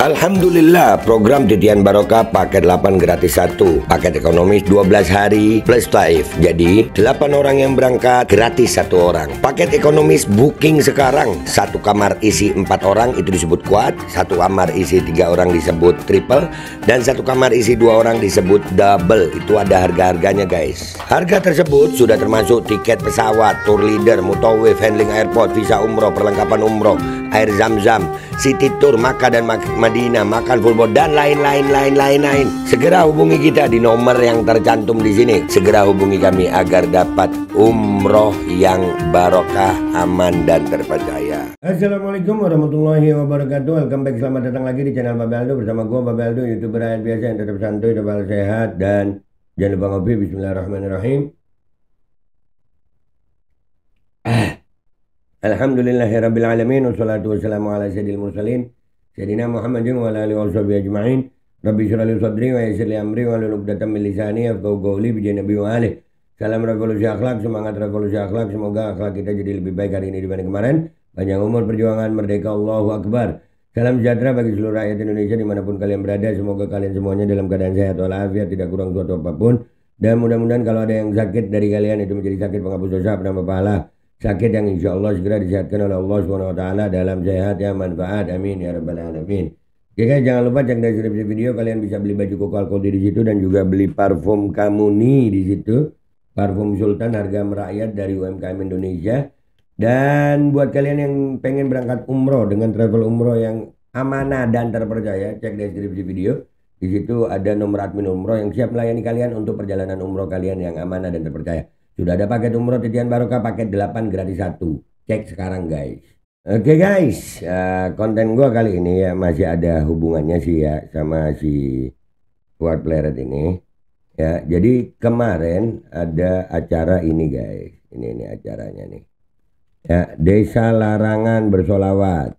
Alhamdulillah, program Titian Barokah paket 8 gratis 1, paket ekonomis 12 hari plus taif. Jadi 8 orang yang berangkat gratis 1 orang. Paket ekonomis booking sekarang, 1 kamar isi 4 orang itu disebut quad, 1 kamar isi 3 orang disebut triple, dan 1 kamar isi 2 orang disebut double. Itu ada harga-harganya guys. Harga tersebut sudah termasuk tiket pesawat, tour leader, mutawif, handling airport, visa umroh, perlengkapan umroh, air zam-zam, city tour, Makkah dan Madinah, makan full board, dan lain-lain. Segera hubungi kita di nomor yang tercantum di sini. Segera hubungi kami agar dapat umroh yang barokah, aman dan terpercaya. Assalamualaikum warahmatullahi wabarakatuh. Welcome back, selamat datang lagi di channel Babe Aldo bersama gua Babe Aldo, YouTuber rakyat biasa yang tetap santuy, tetap sehat, dan jangan lupa ngopi. Bismillahirrahmanirrahim. Alhamdulillahirrabbilalamin. Wassalatu wassalamu ala sayyidil mursalin Sayyidina Muhammadin wa ala alihi wa sahbihi ajma'in. Rabbi syrah li sadri wa yassir li amri wa hlul 'uqdatam min lisani yafqahu qawli bi Nabi wa alihi. Salam revolusi akhlak, semangat revolusi akhlak. Semoga akhlak kita jadi lebih baik hari ini dibanding kemarin. Panjang umur, perjuangan, merdeka, Allahu Akbar. Salam sejahtera bagi seluruh rakyat Indonesia dimanapun kalian berada. Semoga kalian semuanya dalam keadaan sehat walafiat, tidak kurang suatu apapun. Dan mudah-mudahan kalau ada yang sakit dari kalian itu menjadi sakit penghapus dosa, penambah pahala. Sakit yang insya Allah segera disehatkan oleh Allah SWT dalam sehat yang manfaat. Amin ya rabbal alamin. Oke guys, jangan lupa cek deskripsi video, kalian bisa beli baju Koko Alkoti di situ dan juga beli parfum Kamuni di situ. Parfum Sultan harga merakyat dari UMKM Indonesia. Dan buat kalian yang pengen berangkat umroh dengan travel umroh yang amanah dan terpercaya, cek deskripsi video. Di situ ada nomor admin umroh yang siap melayani kalian untuk perjalanan umroh kalian yang amanah dan terpercaya. Sudah ada paket umroh Titian Barokah paket 8 gratis 1. Cek sekarang guys. Oke guys, konten gua kali ini ya masih ada hubungannya sih ya sama si Fuad Pleret ini. Ya, jadi kemarin ada acara ini guys. Ini acaranya nih. Ya, Desa Larangan Bersolawat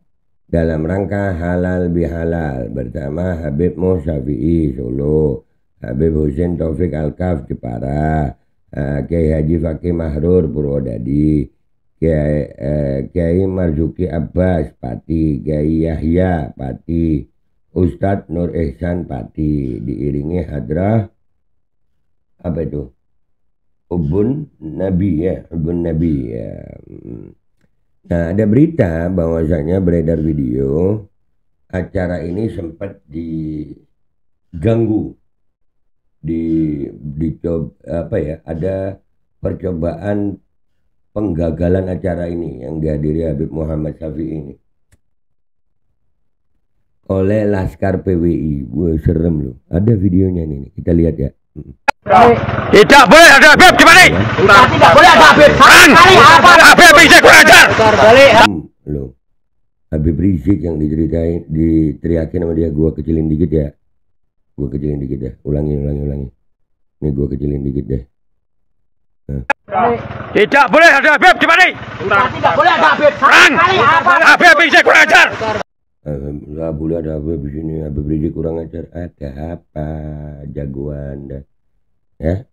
dalam rangka halal bihalal bersama Habib Mo Syafi'i Solo, Habib Husin Taufik Alkaf Jepara, Kiai Haji Fakih Mahrur Purwodadi, Kiai Marzuki Abbas Pati, Kiai Yahya Pati, Ustadz Nur Ihsan Pati, diiringi hadrah apa itu? Ubun Nabi ya, Ubun Nabi ya. Nah, ada berita bahwasanya beredar video acara ini sempat diganggu. Apa ya, ada percobaan penggagalan acara ini yang dihadiri Habib Muhammad Syafi'i ini oleh Laskar PWI. Wah, serem loh, ada videonya nih, kita lihat ya. Tidak boleh ada Habib di mana? Tidak boleh ada Habib. Habib Rizik kurang ajar. Loh, Habib Rizik yang diteriakin sama dia, gua kecilin dikit ya. Gue kecilin dikit deh, ulangi. Ini gue kecilin dikit deh. Tidak boleh ada Habib di mana? Tidak boleh ada Habib. Habib Rizik kurang ajar. Nggak boleh ada Habib di sini. Habib Rizik kurang ajar. Ada apa? Jagoan dah. Ya.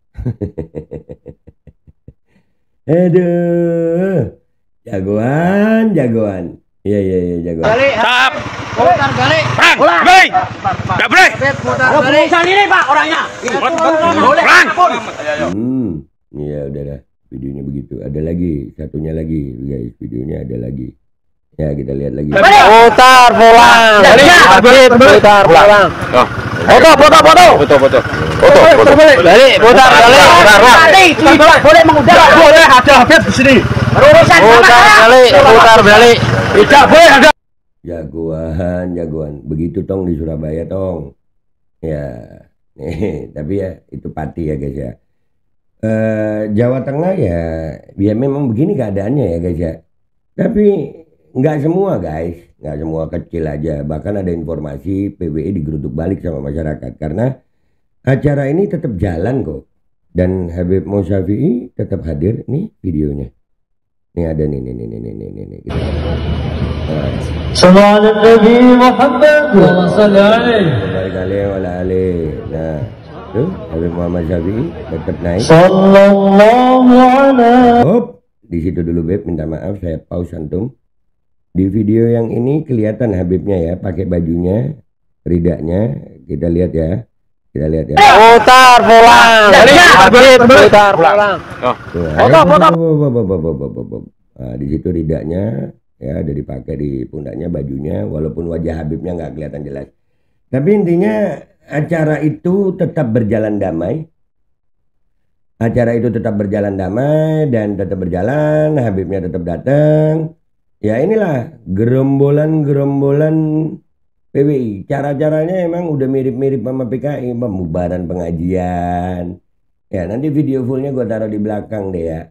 Aduh. Jagoan. Iya, jagoan. Stop. Putar balik. Perang. Baik. Tidak boleh. Putar balik. Ini Pak orangnya. Boleh. Perang. Ya udah dah. Videonya begitu. Ada lagi. Satunya lagi guys. Videonya ada lagi. Ya kita lihat lagi. Putar pulang. Habib putar pulang. Foto. Balik. Putar balik. Boleh mengundang. Tidak boleh ada Habib di sini. Putar balik. Tidak boleh ada. Jagoan. Begitu tong di Surabaya tong. Ya. Tapi ya itu Pati ya guys ya. Jawa Tengah ya memang begini keadaannya ya guys ya. Tapi nggak semua guys. Nggak semua, kecil aja. Bahkan ada informasi PWI digeruduk balik sama masyarakat. Karena acara ini tetap jalan kok. Dan Habib Mo Syafi'i tetap hadir. Nih videonya. Ini ada nih. Gitu. Sallallahu Nabi Muhammad wa sallallahu alaihi. Nah, tuh Habib Muhammad Syafi'i tetap naik. Sallallahu alaihi. Hop, di situ dulu Beb, minta maaf saya pause antum. Di video yang ini kelihatan Habibnya ya, pakai bajunya ridanya, kita lihat ya. Kita lihat ya. Putar pulang. Habib putar pulang. Nah, di situ ridanya ya ada dipakai di pundaknya bajunya, walaupun wajah Habibnya nggak kelihatan jelas. Tapi intinya acara itu tetap berjalan damai. Acara itu tetap berjalan damai dan tetap berjalan, Habibnya tetap datang. Ya inilah gerombolan-gerombolan PWI. Cara-caranya emang udah mirip-mirip sama PKI, pembubaran pengajian. Ya nanti video fullnya gue taruh di belakang deh ya.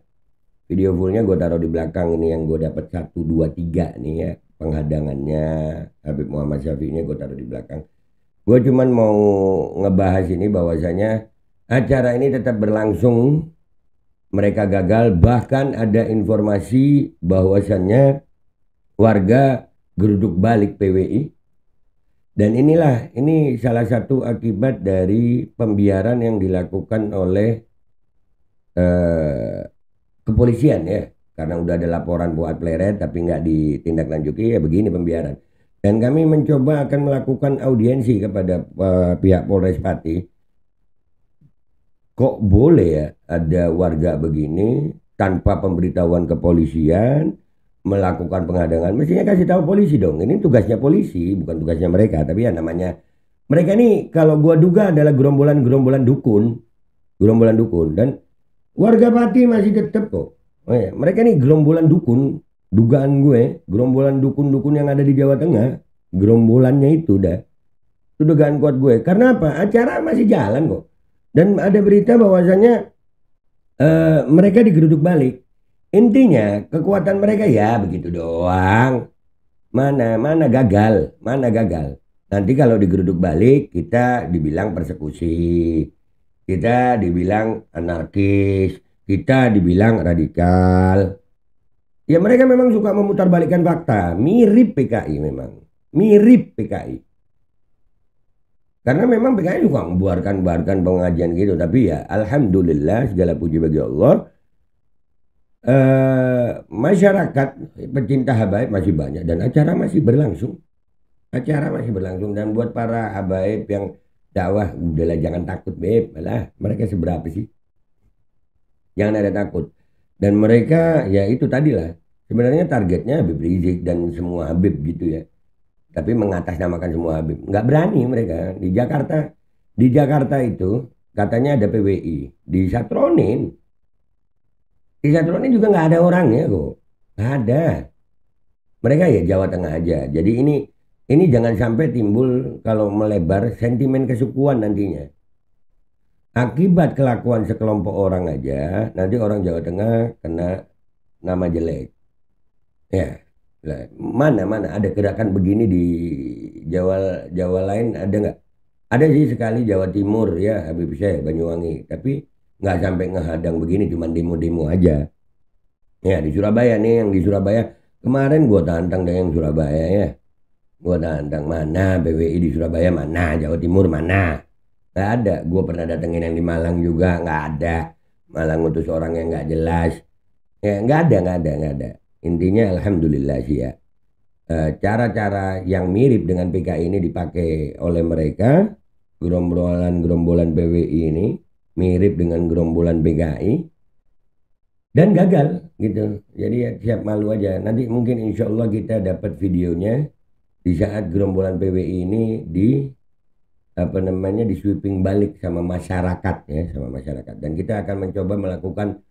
Video fullnya gue taruh di belakang ini yang gue dapat 1, 2, 3 nih ya. Penghadangannya Habib Muhammad Syafi'inya gue taruh di belakang. Gue cuman mau ngebahas ini bahwasanya acara ini tetap berlangsung. Mereka gagal, bahkan ada informasi bahwasannya warga geruduk balik PWI. Dan ini salah satu akibat dari pembiaran yang dilakukan oleh kepolisian ya. Karena udah ada laporan buat pleret tapi nggak ditindaklanjuti, ya begini pembiaran. Dan kami mencoba akan melakukan audiensi kepada pihak Polres Pati. Kok boleh ya ada warga begini tanpa pemberitahuan kepolisian melakukan penghadangan? Mestinya kasih tahu polisi dong. Ini tugasnya polisi, bukan tugasnya mereka. Tapi ya namanya mereka ini kalau gua duga adalah gerombolan dukun. Gerombolan dukun. Dan warga Pati masih tetap kok. Oh ya, mereka ini gerombolan dukun. Dugaan gue, gerombolan dukun-dukun yang ada di Jawa Tengah. Gerombolannya itu dah. Itu dugaan kuat gue. Karena apa? Acara masih jalan kok. Dan ada berita bahwasanya mereka digeruduk balik. Intinya kekuatan mereka ya begitu doang. Mana gagal. Nanti kalau digeruduk balik kita dibilang persekusi. Kita dibilang anarkis. Kita dibilang radikal. Ya mereka memang suka memutarbalikkan fakta. Mirip PKI memang. Mirip PKI. Karena memang PKI juga membuarkan pengajian gitu. Tapi ya alhamdulillah segala puji bagi Allah. Masyarakat pecinta habaib masih banyak. Dan acara masih berlangsung. Dan buat para habaib yang dakwah, udahlah jangan takut beb. Malah mereka seberapa sih? Jangan ada takut. Dan mereka ya itu tadilah. Sebenarnya targetnya Habib Rizik dan semua Habib gitu ya. Tapi mengatasnamakan semua Habib. Nggak berani mereka. Di Jakarta itu katanya ada PWI. Disatronin juga nggak ada orangnya kok. Nggak ada. Mereka ya Jawa Tengah aja. Jadi ini jangan sampai timbul kalau melebar sentimen kesukuan nantinya. Akibat kelakuan sekelompok orang aja, nanti orang Jawa Tengah kena nama jelek. Ya. Mana ada gerakan begini di Jawa lain ada nggak? Ada sih sekali Jawa Timur ya Habib Syekh Banyuwangi, tapi nggak sampai ngehadang begini, cuma demo-demo aja. Ya di Surabaya nih, yang di Surabaya kemarin gua tantang dengan yang Surabaya ya, gua tantang mana PWI di Surabaya, mana Jawa Timur, mana nggak ada. Gua pernah datengin yang di Malang juga nggak ada. Malang ngutus orang yang nggak jelas ya, nggak ada. Intinya alhamdulillah sih ya. Cara-cara yang mirip dengan PKI ini dipakai oleh mereka. Gerombolan PWI ini mirip dengan gerombolan PKI. Dan gagal gitu. Jadi ya siap malu aja. Nanti mungkin insya Allah kita dapat videonya. Di saat gerombolan PWI ini di sweeping balik sama masyarakat ya. Dan kita akan mencoba melakukan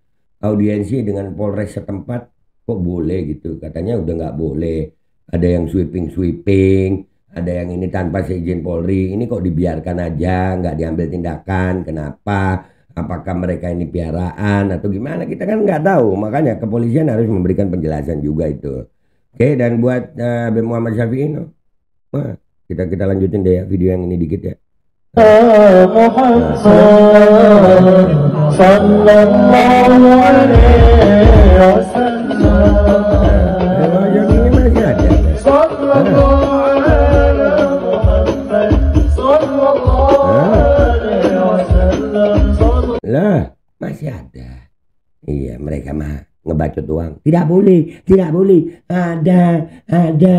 audiensi dengan Polres setempat. Kok boleh gitu, katanya udah nggak boleh, ada yang sweeping, ada yang ini tanpa seizin Polri, ini kok dibiarkan aja, nggak diambil tindakan, kenapa, apakah mereka ini piaraan atau gimana, kita kan nggak tahu. Makanya kepolisian harus memberikan penjelasan juga itu. Oke, dan buat Habib Muhammad Syafi'i kita lanjutin deh ya video yang ini dikit ya. Yang ini masih ada. Lah, masih ada. Iya, mereka mah ngebacot doang. Tidak boleh. Ada. Ada.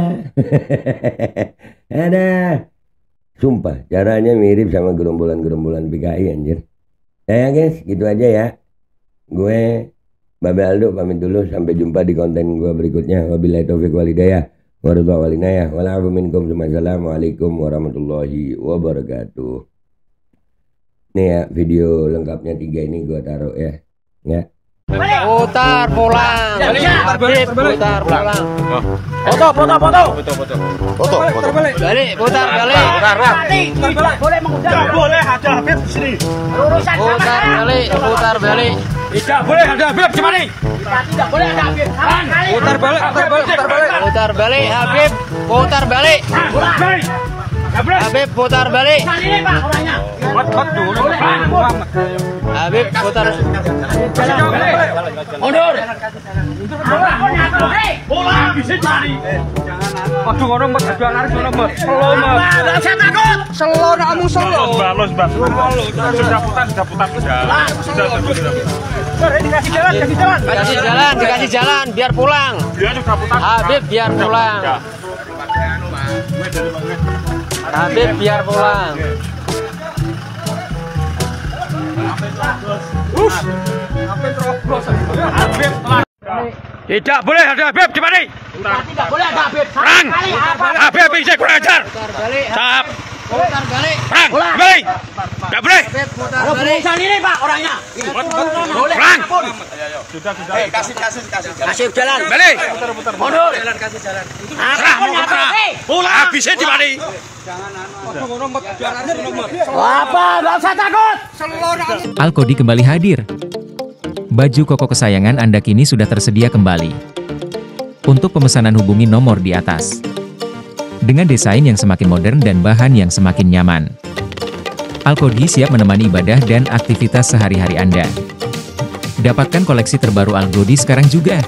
Sumpah, caranya mirip sama gerombolan-gerombolan PKI anjir. Ya guys, gitu aja ya. Gue Babe Aldo pamit dulu, sampai jumpa di konten gue berikutnya. Wabillahi taufiq walhidayah. Wassalamualaikum warahmatullahi wabarakatuh. Nih ya, video lengkapnya 3 ini gue taruh ya. Ya. Putar pulang. Habib putar pulang. Foto. Balik, putar balik. Boleh mengundang. Boleh ada Habib di sini. Putar balik. Tidak boleh ada Habib di sini. Tidak boleh ada Habib. Putar balik. Putar balik Habib. Putar balik. Habib putar balik. Ini Pak orangnya. Habib putar. Mundur. Bola bisa jadi. Aduh ngono Mas, aduh anak ngono Mas. Selo Mas. Enggak usah takut. Selo kamu selo. Balos. Sudah putar. Dikasih jalan biar pulang. Habib biar pulang. Habib biar pulang. Tidak boleh ada Habib di sini. Tidak boleh ada Habib. Perang. Habib bisa kurang ajar. Cap. Putar balik. Perang. Balik. Tidak boleh. Putar balik. Ini Pak orangnya. Boleh. Perang. Sudah. Kasih jalan. Balik. Mundur. Kasih jalan. Habisnya di sini. Apa? Enggak usah takut. Alkodi kembali hadir. Baju koko kesayangan Anda kini sudah tersedia kembali. Untuk pemesanan hubungi nomor di atas. Dengan desain yang semakin modern dan bahan yang semakin nyaman. Alkodi siap menemani ibadah dan aktivitas sehari-hari Anda. Dapatkan koleksi terbaru Alkodi sekarang juga.